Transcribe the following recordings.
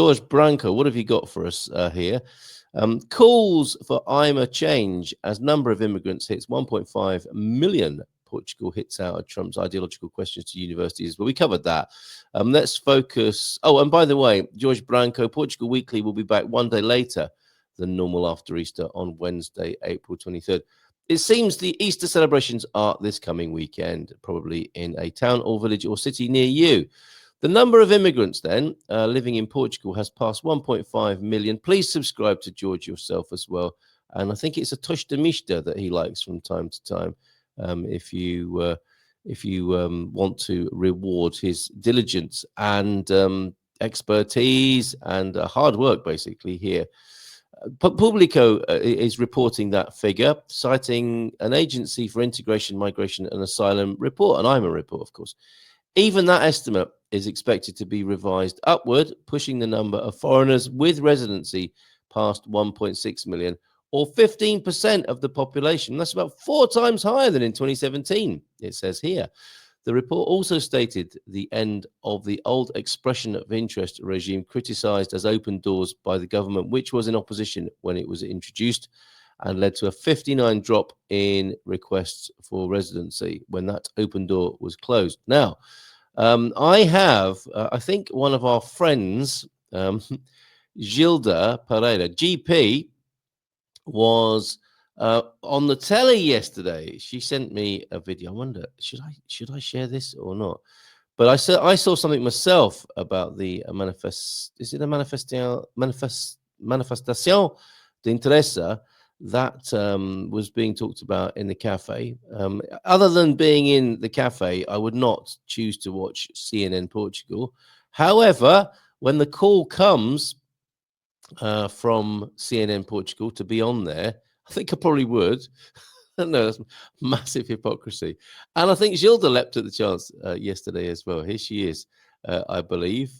George Branco, what have you got for us here? Calls for I'm a change as number of immigrants hits 1.5 million. Portugal hits out Trump's ideological questions to universities. Well, we covered that. Let's focus. Oh, and by the way, George Branco, Portugal Weekly will be back one day later than normal after Easter on Wednesday, April 23rd. It seems the Easter celebrations are this coming weekend, probably in a town or village or city near you. The number of immigrants then living in Portugal has passed 1.5 million. Please subscribe to George yourself as well. And I think it's a tosh de mista that he likes from time to time. If you want to reward his diligence and expertise and hard work, basically here. Publico is reporting that figure, citing an agency for integration, migration and asylum report, and I'm a report, of course. Even that estimate is expected to be revised upward, pushing the number of foreigners with residency past 1.6 million, or 15% of the population. That's about 4 times higher than in 2017, it says here. The report also stated the end of the old expression of interest regime, criticized as open doors by the government, which was in opposition when it was introduced, and led to a 59 drop in requests for residency when that open door was closed. Now, I have, I think one of our friends, Gilda Pereira, GP, was on the telly yesterday. She sent me a video. I wonder, should I share this or not? But I saw something myself about the is it a manifestación de interesa that was being talked about in the cafe. Other than being in the cafe, I would not choose to watch CNN Portugal. However, when the call comes from CNN Portugal to be on there, I think I probably would. No, that's massive hypocrisy. And I think Gilda leapt at the chance yesterday as well. Here she is, I believe,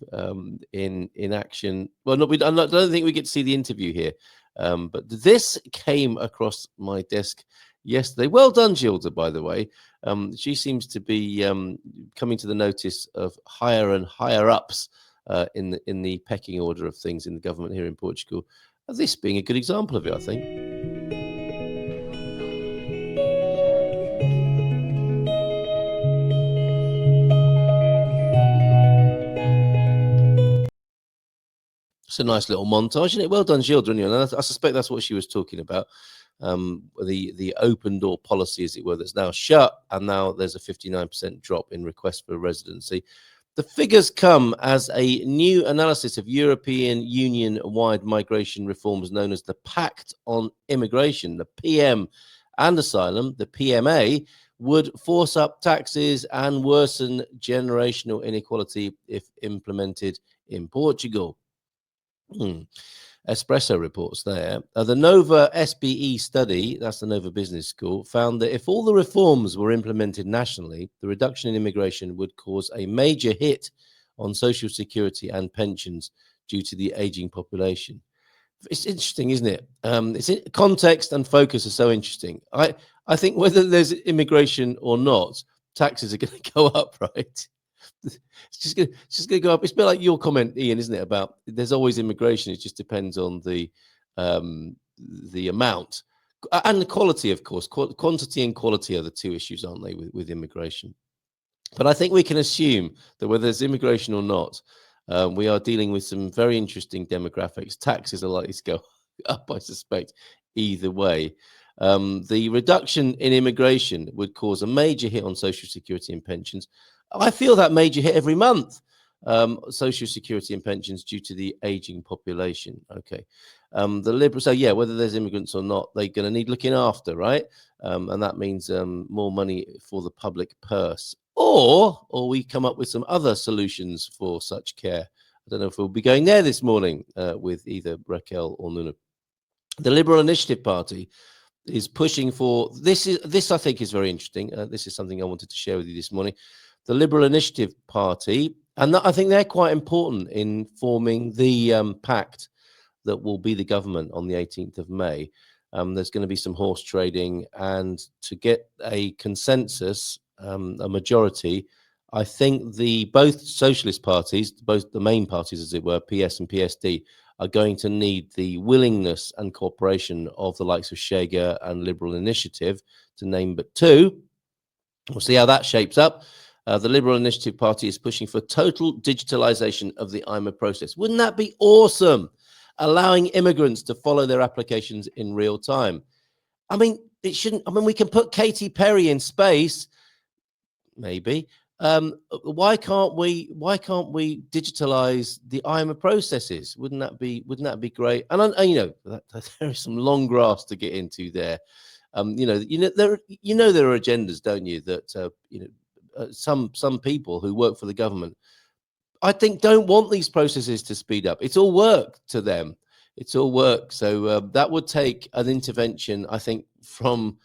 in action. Well, I don't think we get to see the interview here, but this came across my desk yesterday. Well done, Gilda, by the way. She seems to be coming to the notice of higher and higher ups in the pecking order of things in the government here in Portugal. This being a good example of it, I think. It's a nice little montage, isn't it? Well done, Gilda. And I suspect that's what she was talking about. The open door policy, as it were, that's now shut, and now there's a 59% drop in requests for residency. The figures come as a new analysis of European Union-wide migration reforms known as the Pact on Immigration, the PM and Asylum, the PMA, would force up taxes and worsen generational inequality if implemented in Portugal. Espresso reports there. The Nova SBE study, that's the Nova Business School, found that if all the reforms were implemented nationally, the reduction in immigration would cause a major hit on social security and pensions due to the aging population. It's interesting, isn't it? Context and focus are so interesting. I think whether there's immigration or not, taxes are going to go up, right? It's just going to go up. It's a bit like your comment, Ian, isn't it? About there's always immigration. It just depends on the amount and the quality, of course. Quantity and quality are the two issues, aren't they, with immigration? But I think we can assume that whether there's immigration or not, we are dealing with some very interesting demographics. Taxes are likely to go up, I suspect, either way. The reduction in immigration would cause a major hit on social security and pensions. I feel that major hit every month, social security and pensions due to the aging population. Okay. The Liberals, so yeah, whether there's immigrants or not, they're going to need looking after, right? And that means more money for the public purse. Or we come up with some other solutions for such care. I don't know if we'll be going there this morning with either Raquel or Nuno. The Liberal Initiative Party is pushing for this I think is very interesting. This is something I wanted to share with you this morning. The Liberal Initiative Party, and I think they're quite important in forming the pact that will be the government on the 18th of May. There's going to be some horse trading, and to get a consensus, a majority, I think both socialist parties, both the main parties, as it were, PS and PSD, are going to need the willingness and cooperation of the likes of Schäger and Liberal Initiative, to name but two. We'll see how that shapes up. The Liberal Initiative Party is pushing for total digitalization of the IMA process. Wouldn't that be awesome? Allowing immigrants to follow their applications in real time. I mean, it shouldn't. I mean, we can put Katy Perry in space, maybe. Why can't we digitalize the IMA processes? Wouldn't that be great? And there is some long grass to get into there. There are agendas, don't you? That some people who work for the government, I think, don't want these processes to speed up. It's all work to them. It's all work. So that would take an intervention, I think, from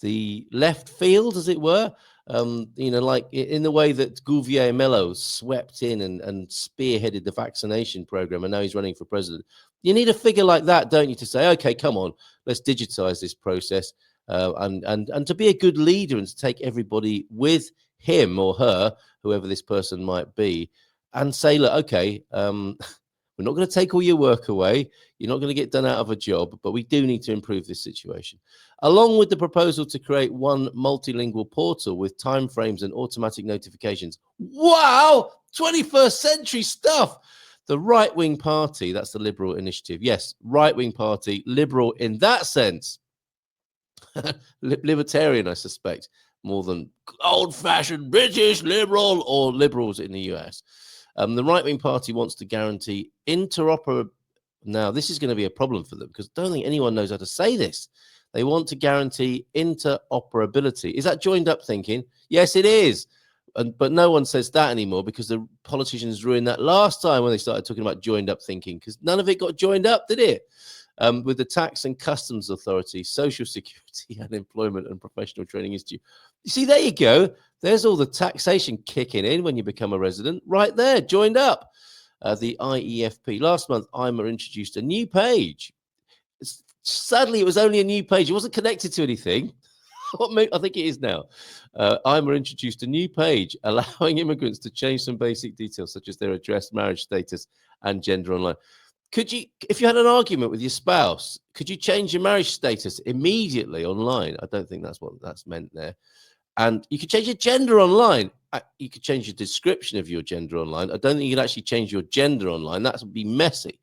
the left field, as it were. Like in the way that Gouvier Mello swept in and spearheaded the vaccination program, and now he's running for president. You need a figure like that, don't you, to say, okay, come on, let's digitize this process, and to be a good leader and to take everybody with him or her, whoever this person might be, and say, look, okay, we're not going to take all your work away. You're not going to get done out of a job, but we do need to improve this situation. Along with the proposal to create one multilingual portal with timeframes and automatic notifications. Wow, 21st century stuff. The right-wing party, that's the Liberal Initiative. Yes, right-wing party, liberal in that sense. Libertarian, I suspect, more than old-fashioned British liberal or liberals in the US. The right-wing party wants to guarantee interoperability. Now, this is going to be a problem for them because I don't think anyone knows how to say this. They want to guarantee interoperability. Is that joined up thinking? Yes, it is. But no one says that anymore because the politicians ruined that last time when they started talking about joined up thinking, because none of it got joined up, did it? With the Tax and Customs Authority, Social Security, Unemployment and Professional Training Institute. You see, there you go. There's all the taxation kicking in when you become a resident right there, joined up. The IEFP. Last month, IMA introduced a new page. Sadly, it was only a new page. It wasn't connected to anything. I think it is now. IMA introduced a new page allowing immigrants to change some basic details such as their address, marriage status, and gender online. Could you, if you had an argument with your spouse, could you change your marriage status immediately online? I don't think that's what that's meant there. And you could change your gender online. You could change your description of your gender online. I don't think you could actually change your gender online. That would be messy,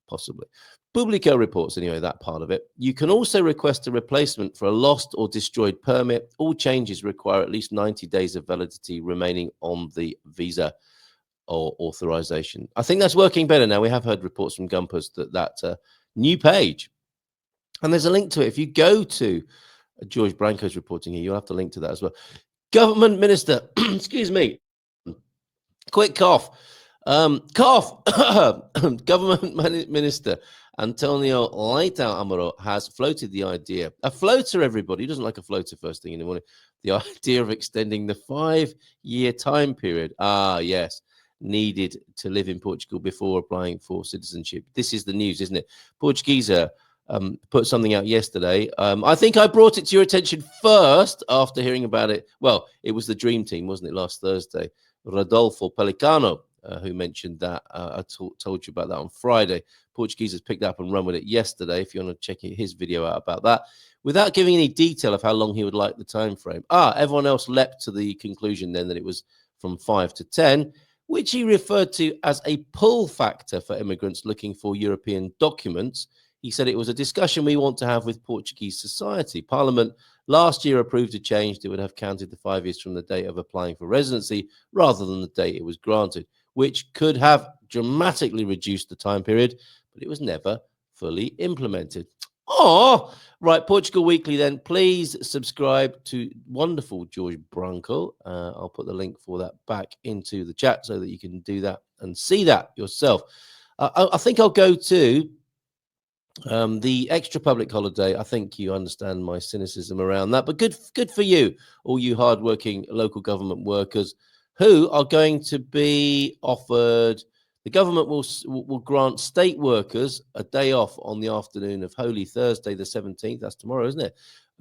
possibly. Publico reports, anyway, that part of it. You can also request a replacement for a lost or destroyed permit. All changes require at least 90 days of validity remaining on the visa or authorization. I think that's working better now. We have heard reports from Gumpers that new page, and there's a link to it. If you go to George Branco's reporting here, you'll have to link to that as well. Government Minister, excuse me, quick cough. Government Minister Antonio Leitão Amaro has floated the idea, a floater, everybody, who doesn't like a floater first thing in the morning, the idea of extending the 5-year time period, yes, needed to live in Portugal before applying for citizenship. This is the news, isn't it? Portuguese put something out yesterday. I think I brought it to your attention first after hearing about it. Well, it was the Dream Team, wasn't it, last Thursday? Rodolfo Pelicano, who mentioned that. I told you about that on Friday. Portuguese has picked up and run with it yesterday, if you want to check his video out about that, without giving any detail of how long he would like the time frame. Everyone else leapt to the conclusion then that it was from 5 to 10, which he referred to as a pull factor for immigrants looking for European documents. He said it was a discussion we want to have with Portuguese society. Parliament last year approved a change that would have counted the 5 years from the date of applying for residency rather than the date it was granted, which could have dramatically reduced the time period, but it was never fully implemented. Right, Portugal Weekly then. Please subscribe to wonderful George Branco. I'll put the link for that back into the chat so that you can do that and see that yourself. I think I'll go to the extra public holiday. I think you understand my cynicism around that, but good for you, all you hardworking local government workers who are going to be offered. The government will grant state workers a day off on the afternoon of Holy Thursday, the 17th. That's tomorrow, isn't it?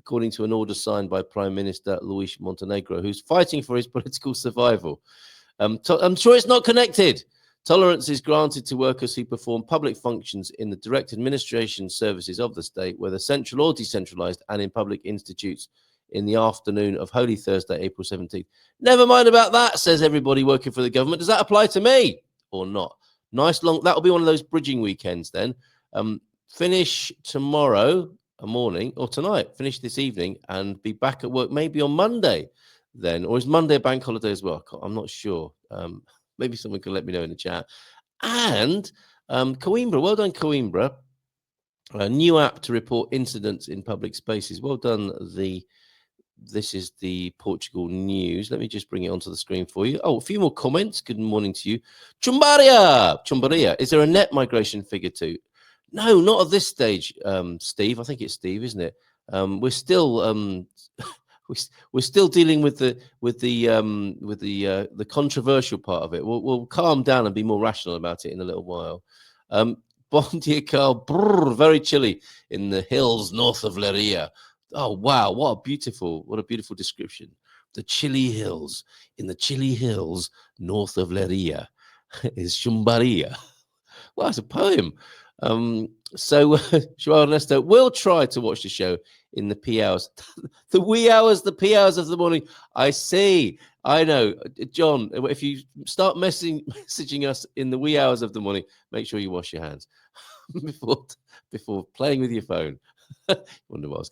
according to an order signed by Prime Minister Luis Montenegro, who's fighting for his political survival. I'm sure it's not connected. Tolerance is granted to workers who perform public functions in the direct administration services of the state, whether central or decentralized, and in public institutes in the afternoon of Holy Thursday, April 17th. Never mind about that, says everybody working for the government. Does that apply to me or not? Nice long, that'll be one of those bridging weekends then. Finish tomorrow morning or tonight, finish this evening and be back at work maybe on Monday then. Or is Monday a bank holiday as well? I'm not sure. Maybe someone can let me know in the chat. And Coimbra, well done, Coimbra. A new app to report incidents in public spaces. Well done. This is the Portugal news. Let me just bring it onto the screen for you. Oh, a few more comments. Good morning to you. Chumbaria. Is there a net migration figure too? No, not at this stage, Steve. I think it's Steve, isn't it? We're still we're still dealing with the controversial part of it. We'll calm down and be more rational about it in a little while. Bon dia, Carl. Brrr, very chilly in the hills north of Leiria. Oh wow, what a beautiful description. The chilly hills north of Leiria is Chumbaria. Well, that's a poem. So Joao Ernesto will try to watch the show in the P hours, the wee hours, the P hours of the morning. I see. I know, John. If you start messaging us in the wee hours of the morning, make sure you wash your hands before playing with your phone. Wonder what I was going to say.